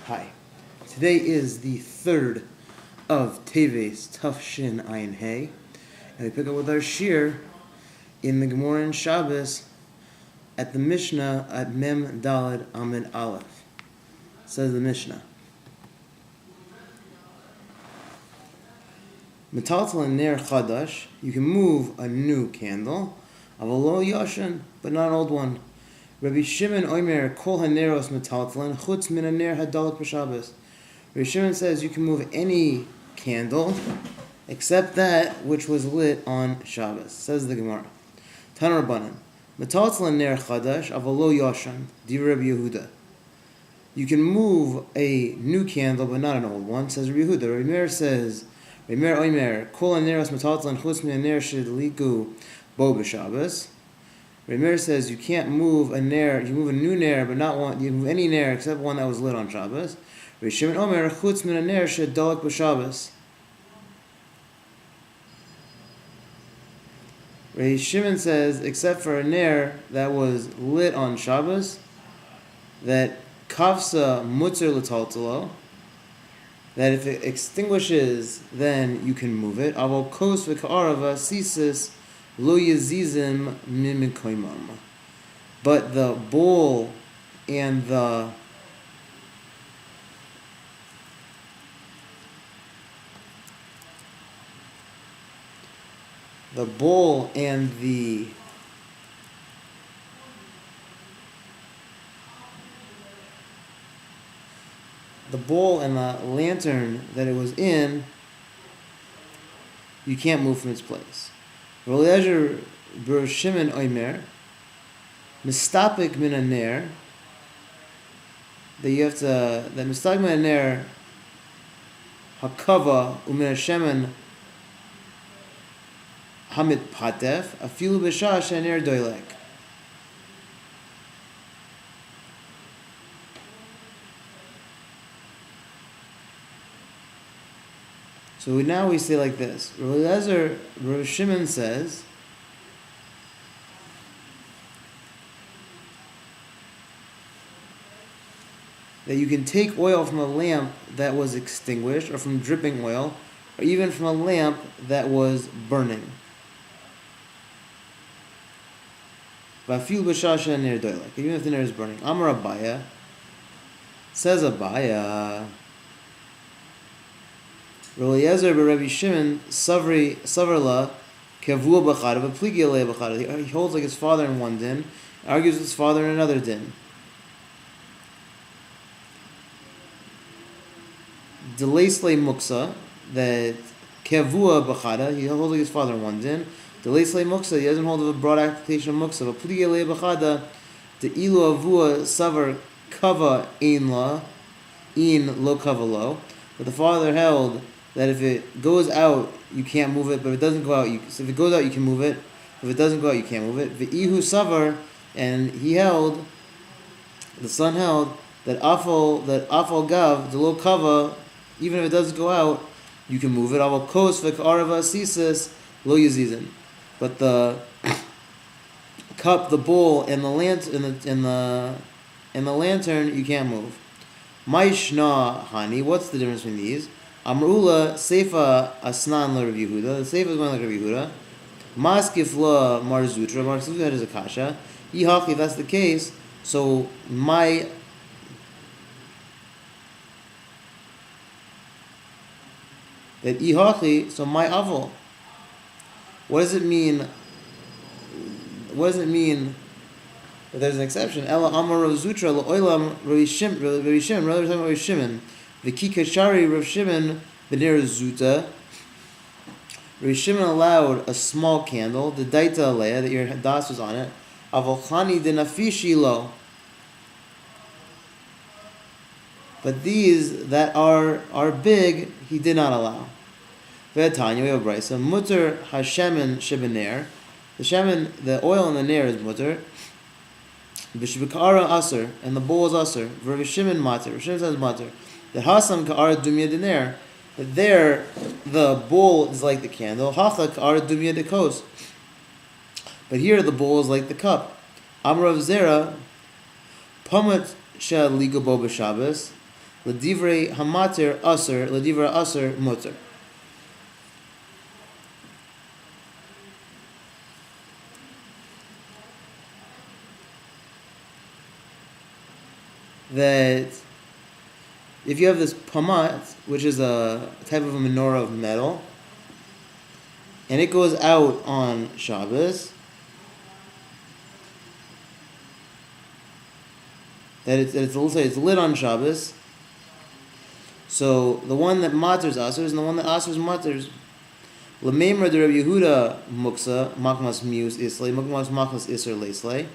Hi. Today is the 3rd of Teves Tafshin Ayin Hey, and we pick up with our shir in the Gemara and Shabbos at the Mishnah at Mem Daled Amid Aleph. Says the Mishnah. Metaltal ner chadash, you can move a new candle, avalo yashan, but not an old one. Rabbi Shimon Omer kol haneros metaltalan chutz min haner hadalak b'Shabbos. Rabbi Shimon says you can move any candle except that which was lit on Shabbos. Says the Gemara. Tana Rabbanan metaltalan ner chadash avalo yashan di Rabbi Yehuda. You can move a new candle but not an old one. Says Rabbi Yehuda. Rabbi Meir says. Remer Omer, Kol Aneros Metaltalan Chutz Min Aner Shedliku Bo B'Shabbos. Remer says you can't move a ner. You move a new ner, but not one. You move any ner except one that was lit on Shabbos. Rabbi Shimon Omer Chutz Min Aner Shedalak B'Shabbos. Rabbi Shimon says except for a ner that was lit on Shabbos, that kavsa mutzer l'taltalo, that if it extinguishes, then you can move it. Avol kos v'ka'arava sisis lo yazizim mimikoimam. But the bowl and the bowl and the bowl and the lantern that it was in, you can't move from its place. Rolezer Ber Shimon Omer, Mistapik min aner, that you have to, that Mistapik min aner, Hakava umin Hashemen Hamit Patef, Afilu B'Shah Shener Doilek. So now we say like this. Rabbi Shimon says that you can take oil from a lamp that was extinguished, or from dripping oil, or even from a lamp that was burning. Even if the ner is burning. Amar Abaya, says Abaya, Eliezer Rabbi Shimon Savarla Kavua B'Chada V'Pligi Alei B'Chada. He holds like his father in one din, argues with his father in another din. Deleisle Muksa, that Kavua B'Chada, he holds like his father in one din. Deleisle Muksa, he doesn't hold of a broad application of Muksa. V'Pligi Alei B'Chada, the Ilu Avua Savar Kava Ein Lo Kava Lo. But the father held that if it goes out, you can't move it, but if it doesn't go out, so if it goes out, you can move it. If it doesn't go out, you can't move it. V'ihu savar, and he held, the son held, that afal gav, the low kava, even if it doesn't go out, you can move it. Aval kos v'ka'arava sisis lo yazizin. But the cup, the bowl, and the lantern, you can't move. Maishna hani, what's the difference between these? Amrula seifa asnan la Rav Yehuda. The seifa is going like Rav Yehuda. Maskif la marzutra. Marzutra had his akasha. Ihaki, if that's the case, so my avol. What does it mean? What does it mean? But there's an exception. Ella Amar Rav Zutra L'Olam Rav Shimon. Rather, we're talking about Rav Shimon. The Kikashari Rav Shimon B'ner Zuta. Rav Shimon allowed a small candle, the Daita Alea, that your das was on it. Avolchani Denafishi Lo. But these that are big, he did not allow. Ve'atanya, we have a brayso. Mutter Hashemen Shebener. The oil in the ner is mutter. B'shibikara aser, and the bowl is aser. Rav Shimon mater. Rav Shimon says mater. The hasam ka'ara dumya dener. That there, the bowl is like the candle. Hacha ka'ara dumya dekos. But here, the bowl is like the cup. Amrav zera, pamat shad ligo bo b'Shabbos. L'divrei hamatir aser, l'divrei aser mutter. That if you have this pamat, which is a type of a menorah of metal, and it goes out on Shabbos, that it's lit on Shabbos. So the one that maters asers and the one that asers maters. L'meimer de Rabbi Yehuda muksa makmas mius islay makmas makmas iser leislay.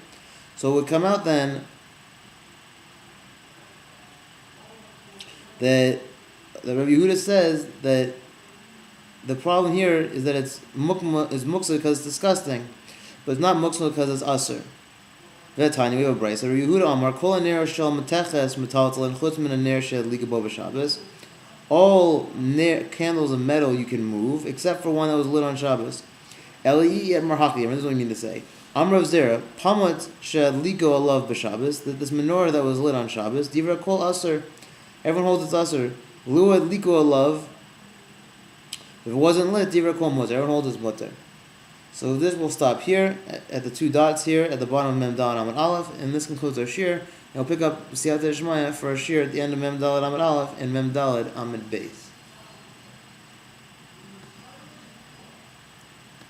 So it would come out then that Rabbi Yehuda says that the problem here is that it's muksa because it's disgusting, but it's not muksa because it's aser. That time we have a brayso. Rabbi Yehuda Amar kol aner shel meteches metaltal chutz min aner shel ligabo b'Shabbos. All candles of metal you can move, except for one that was lit on Shabbos. Eli et marhaki. This is what I mean to say. Amrav Zera pamat shel ligo alav b'Shabbos. That this menorah that was lit on Shabbos. Divra kol aser. Everyone holds its aser. Luad liko alav. If it wasn't lit, divra kol mutter. Everyone holds its mutter. So this will stop here at the two dots here at the bottom of Mem Daled Amud Aleph, and this concludes our shir. And we'll pick up Siyata Shmaya for our shir at the end of Mem Daled Amud Aleph and Mem Daled Amud Beis.